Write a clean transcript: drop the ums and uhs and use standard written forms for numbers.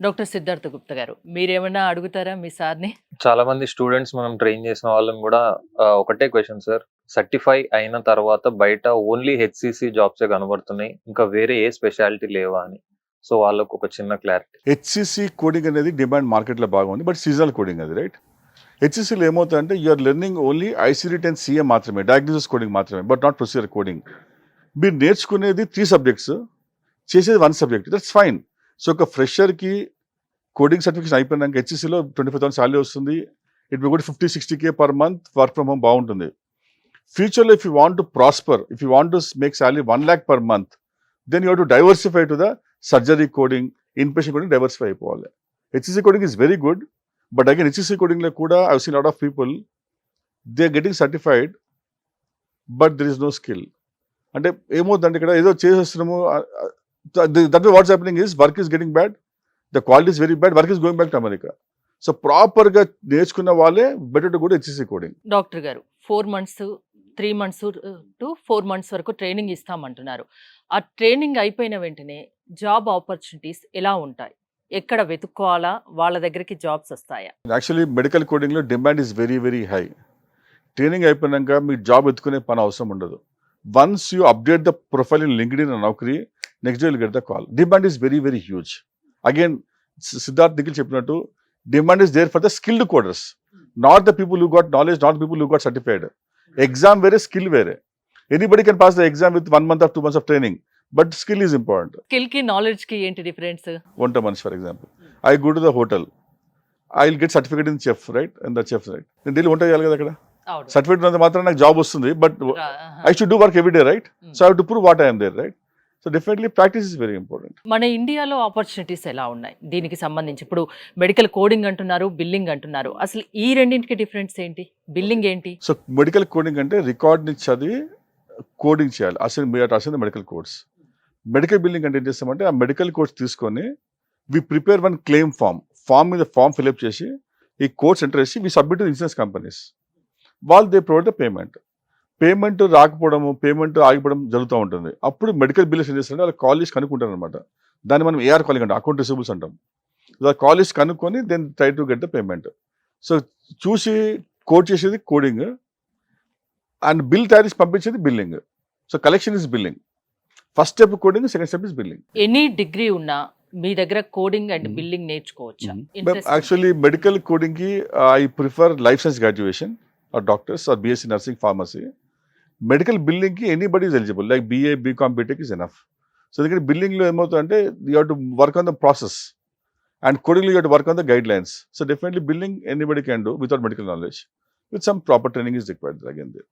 Doctor Siddhartha Gupta గారు, మీరేమన్నా అడుగుతారా మీ సార్‌ని? చాలా మంది స్టూడెంట్స్ మనం ట్రైన్ చేసిన వాళ్ళని కూడా ఒకటే క్వెషన్ సార్. సర్టిఫై అయిన తర్వాత బయట ఓన్లీ హెచ్‌సిసి జాబ్సే కనబడుతున్నాయి. ఇంకా వేరే ఏ స్పెషాలిటీ లేవా అని. సో వాళ్ళకి ఒక చిన్న క్లారిటీ. హెచ్సిసి కోడింగ్ అనేది డిమాండ్ మార్కెట్లో బాగా ఉంది. బట్ సీజనల్ కోడింగ్ అది, రైట్? హెచ్సిసిలో ఏమవుతుందంటే యూఆర్ లెర్నింగ్ ఓన్లీ ఐసీడీ-10 సీఏ మాత్రమే, డయాగ్నోసిస్ కోడింగ్ మాత్రమే, బట్ నాట్ ప్రొసీజర్ కోడింగ్. మీరు నేర్చుకునేది 3 సబ్జెక్ట్స్, చేసేది 1 సబ్జెక్ట్. That's fine. సో ఒక ఫ్రెషర్కి కోడింగ్ సర్టిఫికేషన్ అయిపోయినాక హెచ్సిసిలో 25,000 సాలరీ వస్తుంది. ఇట్ మీ కూడా 50-60K per month work from home బాగుంటుంది. ఫ్యూచర్లో if you want to prosper, if you want to make salary 1 lakh per month, then you have to diversify to the surgery coding, inpatient coding diversify అయిపోవాలి. HCC coding is very good, but again HCC కోడింగ్లో కూడా I seen lot of people they are getting certified but there is no skill. అంటే ఏమవుతుందంటే ఇక్కడ ఏదో చేసేస్తున్నాము, that what's happening is work is getting bad, the quality is very bad, work is going back to America. So ప్రాపర్గా నేర్చుకున్న వాళ్ళే better to go to HCC coding. Doctor గారు 4 months, 3 months to 4 months వరకు training ఇస్తామంటున్నారు. ఆ training అయిపోయిన వెంటనే job opportunities ఎలా ఉంటాయి? ఎక్కడ వెతుక్కోవాలా? వాళ్ళ దగ్గరికి జాబ్స్ వస్తాయా? యాక్చువల్లీ మెడికల్ కోడింగ్లో demand is very very high. Training అయిపోయినాక మీకు జాబ్ ఎత్తుకునే పని అవసరం ఉండదు. Once you update the profile in LinkedIn and Naukri, next day will get the call. Demand is very very huge. Again Siddharth Nikhil చెప్పినట్టు demand is there for the skilled coders, not the people who got knowledge, not people who got certified. Exam వేరే, skill వేరే. Anybody can pass the exam with 1 month or 2 months of training, but skill is important. Skill కి, knowledge కి ఏంటి difference? వంట మనిషి for example, I go to the hotel, I will get certificate in chef, right? And the chef, right? నేను daily వంట చేయాలి కదా అక్కడ. అవును. సర్టిఫికేట్ ఉన్నంత మాత్రం నాకు జాబ్ వస్తుంది, but I should do work every day, right? So I have to prove what I'm there, right? So definitely practice is very important. మన ఇండియాలో ఆపర్చునిటీస్ ఎలా ఉన్నాయి దీనికి సంబంధించి? ఇప్పుడు మెడికల్ కోడింగ్ అంటున్నారు, బిల్లింగ్ అంటున్నారు. అసలు ఈ రెండింటికి డిఫరెన్స్ ఏంటి? బిల్లింగ్ ఏంటి? సో మెడికల్ కోడింగ్ అంటే రికార్డ్ని చదివి కోడింగ్ చేయాలి. అసలు మీరు రాసింది మెడికల్ కోడ్స్. మెడికల్ బిల్లింగ్ అంటే ఏం చేస్తామంటే ఆ మెడికల్ కోడ్స్ తీసుకొని we prepare one claim form మీద ఫామ్ ఫిల్అప్ చేసి ఈ కోడ్స్ ఎంటర్ చేసి we submit to insurance companies. వాళ్ళు దే ప్రొవైడ్ ద పేమెంట్ రాకపోవడము, పేమెంట్ ఆగిపోవడం జరుగుతూ ఉంటుంది. అప్పుడు మెడికల్ బిల్స్ ఏం చేస్తారంటే వాళ్ళు కాల్ చేసి కనుక్కుంటారు అనమాట. దాన్ని మనం ఏఆర్ కాలింగ్ అంటాం, అకౌంట్ రిసీవబుల్స్ అంటాం. ఇలా కాల్ చేసి కనుక్కొని then try to get the payment. So చూసి కోడ్ చేసేది కోడింగ్ అండ్ బిల్ తయారు చేసి పంపించేది billing. So collection is billing. First step coding, second step is billing. Any degree ఉన్నా మీ దగ్గర కోడింగ్ అండ్ బిల్లింగ్ నేర్చుకోవచ్చా? యాక్చువల్లీ మెడికల్ కోడింగ్కి I prefer life science graduation or doctors or BSc nursing, pharmacy. Medical బిల్లింగ్కి anybody is eligible, like BA, BCom, BTech is enough. So ఎందుకంటే బిల్లింగ్లో ఏమవుతుందంటే you have to work on the process and కోడింగ్లో you have to work on the guidelines. So definitely billing anybody can do without medical knowledge, with some proper training is required again there.